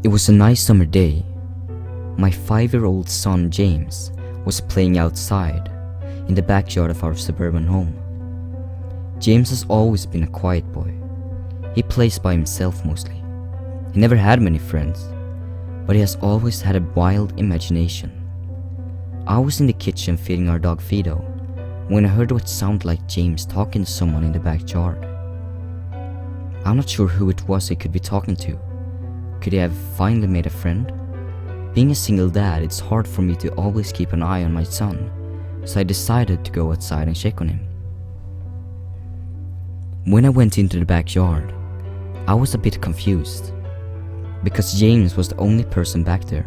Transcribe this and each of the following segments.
It was a nice summer day. My 5-year-old son James was playing outside in the backyard of our suburban home. James has always been a quiet boy. He plays by himself mostly. He never had many friends, but he has always had a wild imagination. I was in the kitchen feeding our dog Fido when I heard what sounded like James talking to someone in the backyard. I'm not sure who it was he could be talking to. Could he have finally made a friend? Being a single dad, it's hard for me to always keep an eye on my son, so I decided to go outside and check on him. When I went into the backyard, I was a bit confused, because James was the only person back there.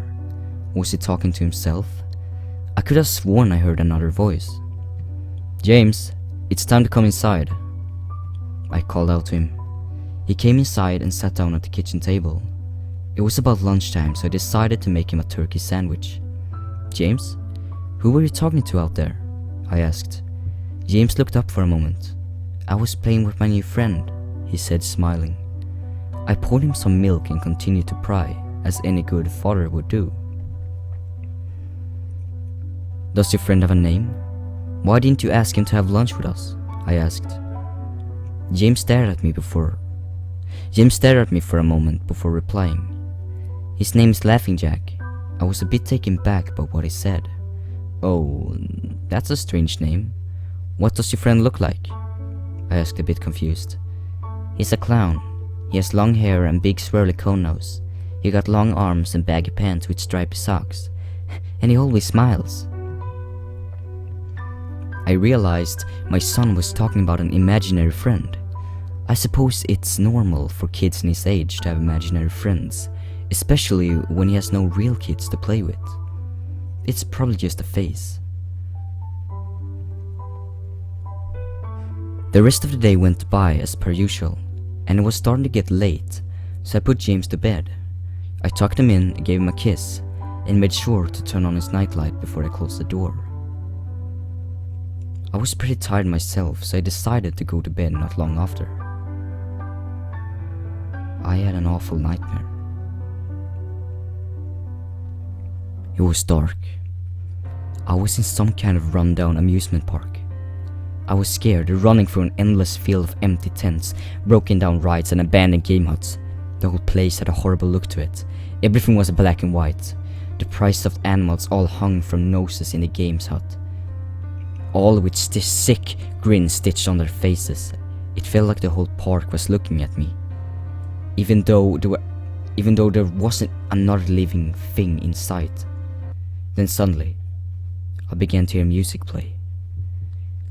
Was he talking to himself? I could have sworn I heard another voice. "James, it's time to come inside," I called out to him. He came inside and sat down at the kitchen table. It was about lunchtime, so I decided to make him a turkey sandwich. "James, who were you talking to out there?" I asked. James looked up for a moment. "I was playing with my new friend," he said, smiling. I poured him some milk and continued to pry, as any good father would do. "Does your friend have a name? Why didn't you ask him to have lunch with us?" I asked. James stared at me for a moment before replying. "His name is Laughing Jack." I was a bit taken back by what he said. "Oh, that's a strange name. What does your friend look like?" I asked, a bit confused. "He's a clown. He has long hair and big swirly cone nose. He got long arms and baggy pants with stripy socks. And he always smiles." I realized my son was talking about an imaginary friend. I suppose it's normal for kids in his age to have imaginary friends, especially when he has no real kids to play with. It's probably just a phase. The rest of the day went by as per usual, and it was starting to get late, so I put James to bed. I tucked him in, gave him a kiss, and made sure to turn on his nightlight before I closed the door. I was pretty tired myself, so I decided to go to bed not long after. I had an awful nightmare. It was dark. I was in some kind of rundown amusement park. I was scared, running through an endless field of empty tents, broken down rides and abandoned game huts. The whole place had a horrible look to it. Everything was black and white. The prices of animals all hung from noses in the games hut, all with sick grins stitched on their faces. It felt like the whole park was looking at me, even though there wasn't another living thing in sight. Then suddenly, I began to hear music play.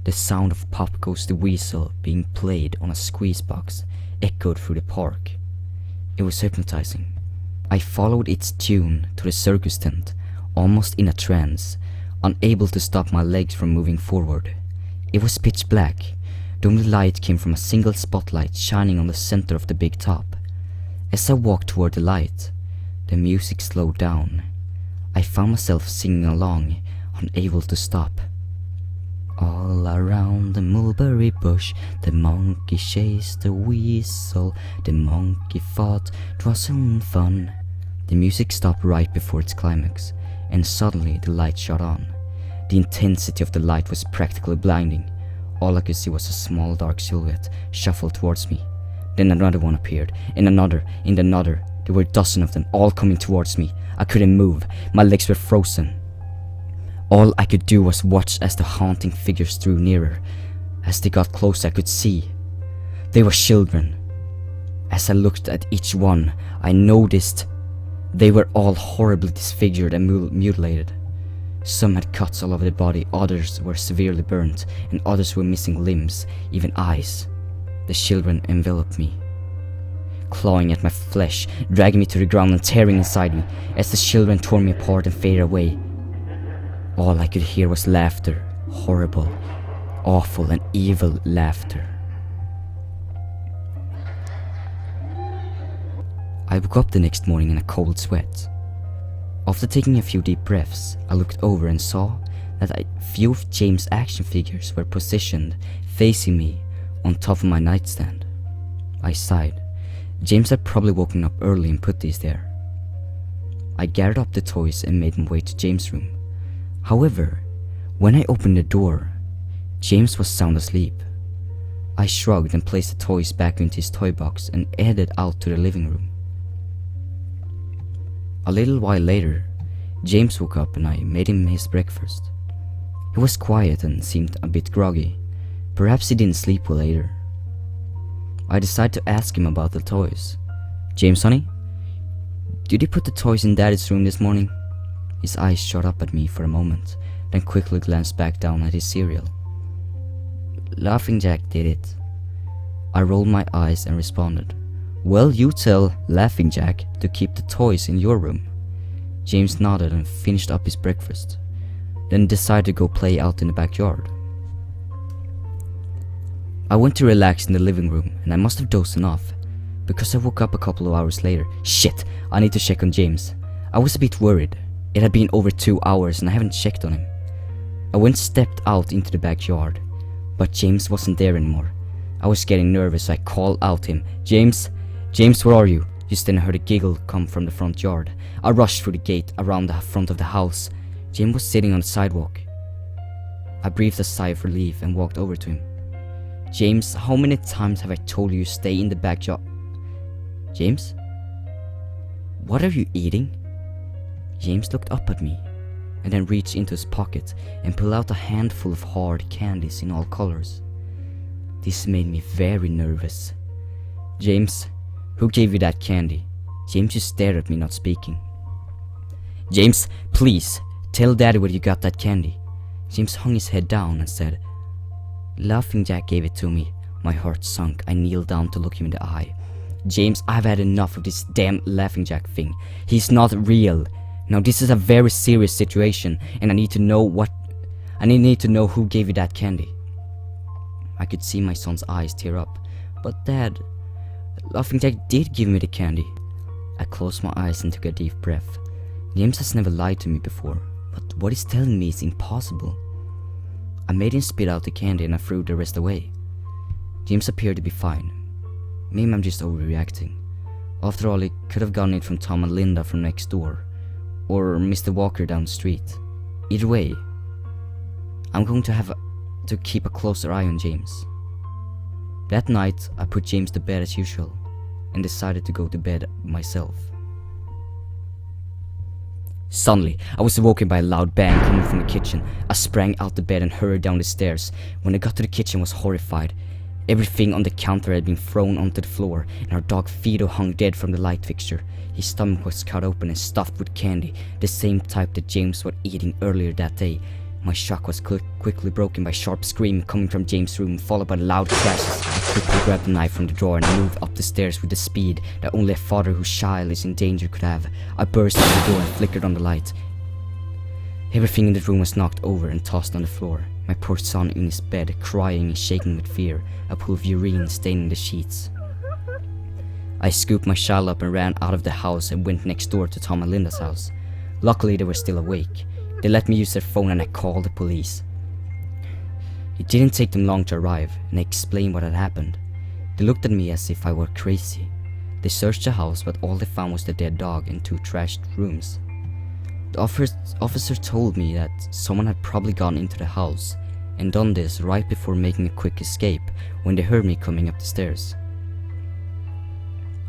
The sound of Pop Goes the Weasel being played on a squeeze box echoed through the park. It was hypnotizing. I followed its tune to the circus tent, almost in a trance, unable to stop my legs from moving forward. It was pitch black. The only light came from a single spotlight shining on the center of the big top. As I walked toward the light, the music slowed down. I found myself singing along, unable to stop. All around the mulberry bush, the monkey chased the weasel. The monkey thought 'twasn't fun. The music stopped right before its climax, and suddenly the light shot on. The intensity of the light was practically blinding. All I could see was a small dark silhouette shuffle towards me. Then another one appeared, and another, and another. There were a dozen of them, all coming towards me. I couldn't move. My legs were frozen. All I could do was watch as the haunting figures drew nearer. As they got closer, I could see. They were children. As I looked at each one, I noticed they were all horribly disfigured and mutilated. Some had cuts all over the body, others were severely burnt, and others were missing limbs, even eyes. The children enveloped me, clawing at my flesh, dragging me to the ground and tearing inside me. As the children tore me apart and faded away, all I could hear was laughter, horrible, awful and evil laughter. I woke up the next morning in a cold sweat. After taking a few deep breaths, I looked over and saw that a few of James' action figures were positioned facing me on top of my nightstand. I sighed. James had probably woken up early and put these there. I gathered up the toys and made my way to James' room. However, when I opened the door, James was sound asleep. I shrugged and placed the toys back into his toy box and headed out to the living room. A little while later, James woke up and I made him his breakfast. He was quiet and seemed a bit groggy. Perhaps he didn't sleep well either. I decided to ask him about the toys. "James, honey, did you put the toys in Daddy's room this morning?" His eyes shot up at me for a moment, then quickly glanced back down at his cereal. "Laughing Jack did it." I rolled my eyes and responded, "Well, you tell Laughing Jack to keep the toys in your room." James nodded and finished up his breakfast, then decided to go play out in the backyard. I went to relax in the living room and I must have dozed off, because I woke up a couple of hours later. Shit, I need to check on James. I was a bit worried. It had been over 2 hours and I haven't checked on him. I stepped out into the backyard, but James wasn't there anymore. I was getting nervous, so I called out to him, "James? James, where are you?" Just then I heard a giggle come from the front yard. I rushed through the gate around the front of the house. James was sitting on the sidewalk. I breathed a sigh of relief and walked over to him. "James, how many times have I told you to stay in the backyard?" "James? What are you eating?" James looked up at me and then reached into his pocket and pulled out a handful of hard candies in all colors. This made me very nervous. "James, who gave you that candy?" James just stared at me, not speaking. "James, please, tell Daddy where you got that candy." James hung his head down and said, "Laughing Jack gave it to me." My heart sunk. I kneeled down to look him in the eye. "James, I've had enough of this damn Laughing Jack thing. He's not real. Now this is a very serious situation and I need to know who gave you that candy." I could see my son's eyes tear up. "But Dad, Laughing Jack did give me the candy." I closed my eyes and took a deep breath. James has never lied to me before, but what he's telling me is impossible. I made him spit out the candy and I threw the rest away. James appeared to be fine. Maybe I'm just overreacting. After all, he could have gotten it from Tom and Linda from next door, or Mr. Walker down the street. Either way, I'm going to have to keep a closer eye on James. That night, I put James to bed as usual, and decided to go to bed myself. Suddenly, I was awoken by a loud bang coming from the kitchen. I sprang out the bed and hurried down the stairs. When I got to the kitchen, I was horrified. Everything on the counter had been thrown onto the floor, and our dog Fido hung dead from the light fixture. His stomach was cut open and stuffed with candy, the same type that James was eating earlier that day. My shock was quickly broken by a sharp scream coming from James' room, followed by loud crashes. I quickly grabbed the knife from the drawer and moved up the stairs with the speed that only a father whose child is in danger could have. I burst through the door and flickered on the light. Everything in the room was knocked over and tossed on the floor. My poor son in his bed, crying and shaking with fear, a pool of urine staining the sheets. I scooped my child up and ran out of the house and went next door to Tom and Linda's house. Luckily, they were still awake. They let me use their phone and I called the police. It didn't take them long to arrive, and I explained what had happened. They looked at me as if I were crazy. They searched the house, but all they found was the dead dog and 2 trashed rooms. The officer told me that someone had probably gone into the house and done this right before making a quick escape when they heard me coming up the stairs.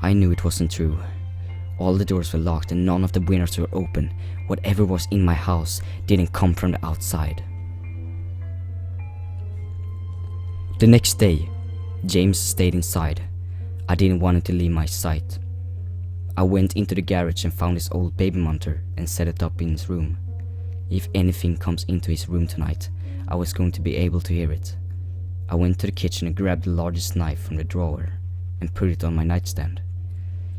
I knew it wasn't true. All the doors were locked and none of the windows were open. Whatever was in my house didn't come from the outside. The next day, James stayed inside. I didn't want him to leave my sight. I went into the garage and found his old baby monitor and set it up in his room. If anything comes into his room tonight, I was going to be able to hear it. I went to the kitchen and grabbed the largest knife from the drawer and put it on my nightstand.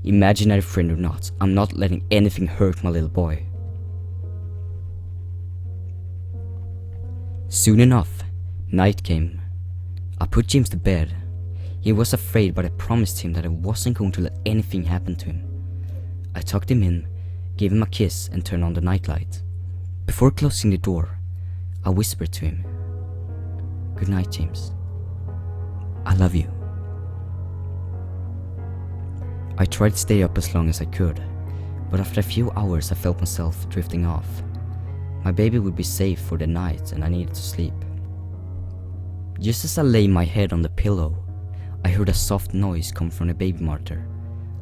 Imaginary friend or not, I'm not letting anything hurt my little boy. Soon enough, night came. I put James to bed. He was afraid, but I promised him that I wasn't going to let anything happen to him. I tucked him in, gave him a kiss and turned on the nightlight. Before closing the door, I whispered to him, "Good night, James. I love you." I tried to stay up as long as I could, but after a few hours I felt myself drifting off. My baby would be safe for the night and I needed to sleep. Just as I lay my head on the pillow, I heard a soft noise come from the baby monitor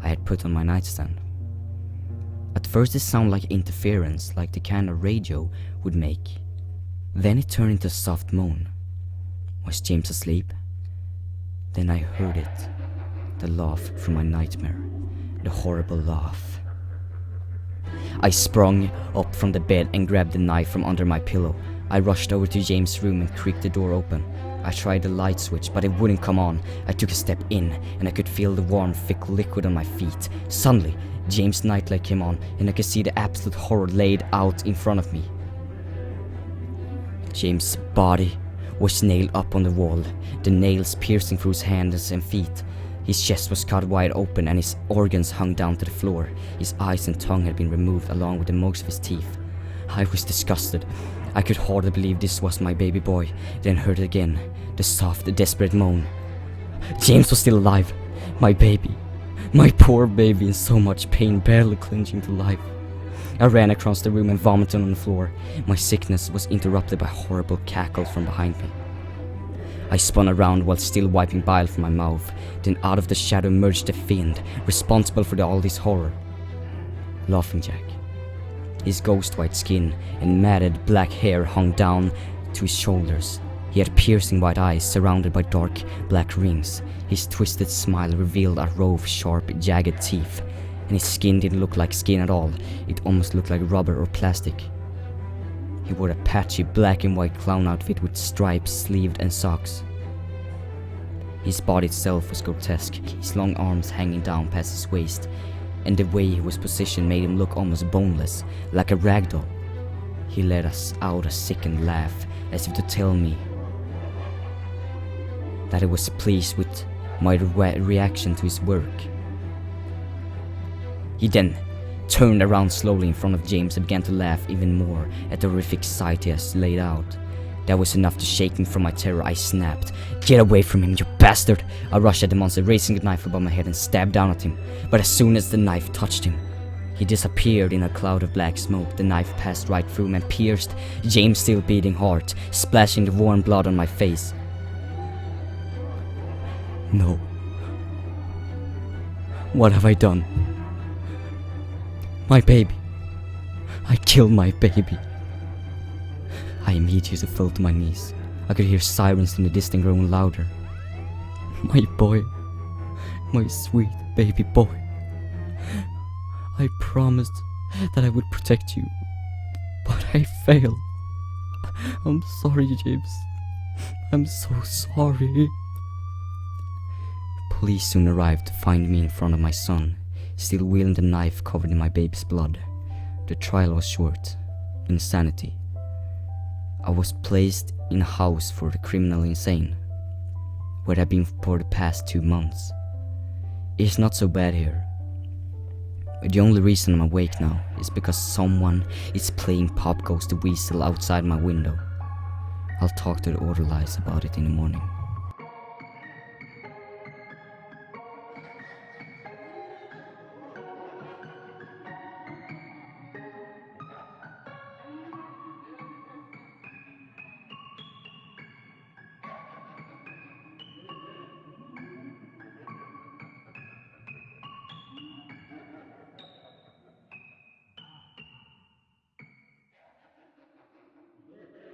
I had put on my nightstand. At first it sounded like interference, like the kind of radio would make. Then it turned into a soft moan. Was James asleep? Then I heard it. The laugh from my nightmare. The horrible laugh. I sprung up from the bed and grabbed the knife from under my pillow. I rushed over to James' room and creaked the door open. I tried the light switch, but it wouldn't come on. I took a step in, and I could feel the warm, thick liquid on my feet. Suddenly, James' nightlight came on, and I could see the absolute horror laid out in front of me. James' body was nailed up on the wall, the nails piercing through his hands and feet. His chest was cut wide open and his organs hung down to the floor. His eyes and tongue had been removed along with the most of his teeth. I was disgusted. I could hardly believe this was my baby boy. Then heard it again, the soft, desperate moan. James was still alive. My baby. My poor baby in so much pain, barely clinging to life. I ran across the room and vomited on the floor. My sickness was interrupted by horrible cackles from behind me. I spun around while still wiping bile from my mouth. Then out of the shadow emerged the fiend, responsible for all this horror. Laughing Jack. His ghost-white skin and matted black hair hung down to his shoulders. He had piercing white eyes surrounded by dark black rings. His twisted smile revealed a row of sharp, jagged teeth. And his skin didn't look like skin at all. It almost looked like rubber or plastic. He wore a patchy black and white clown outfit with stripes, sleeved and socks. His body itself was grotesque, his long arms hanging down past his waist, and the way he was positioned made him look almost boneless, like a ragdoll. He let us out a sickened laugh, as if to tell me that he was pleased with my reaction to his work. He then turned around slowly in front of James and began to laugh even more at the horrific sight he has laid out. That was enough to shake me from my terror. I snapped, "Get away from him, you bastard!" I rushed at the monster, raising the knife above my head and stabbed down at him. But as soon as the knife touched him, he disappeared in a cloud of black smoke. The knife passed right through him and pierced James' still beating heart, splashing the warm blood on my face. No. What have I done? My baby. I killed my baby. I immediately fell to my knees. I could hear sirens in the distance growing louder. My boy. My sweet baby boy. I promised that I would protect you, but I failed. I'm sorry, James. I'm so sorry. Police soon arrived to find me in front of my son, still wielding the knife covered in my baby's blood. The trial was short. Insanity. I was placed in a house for the criminally insane, where I've been for the past 2 months. It's not so bad here. The only reason I'm awake now is because someone is playing Pop Goes the Weasel outside my window. I'll talk to the orderlies about it in the morning.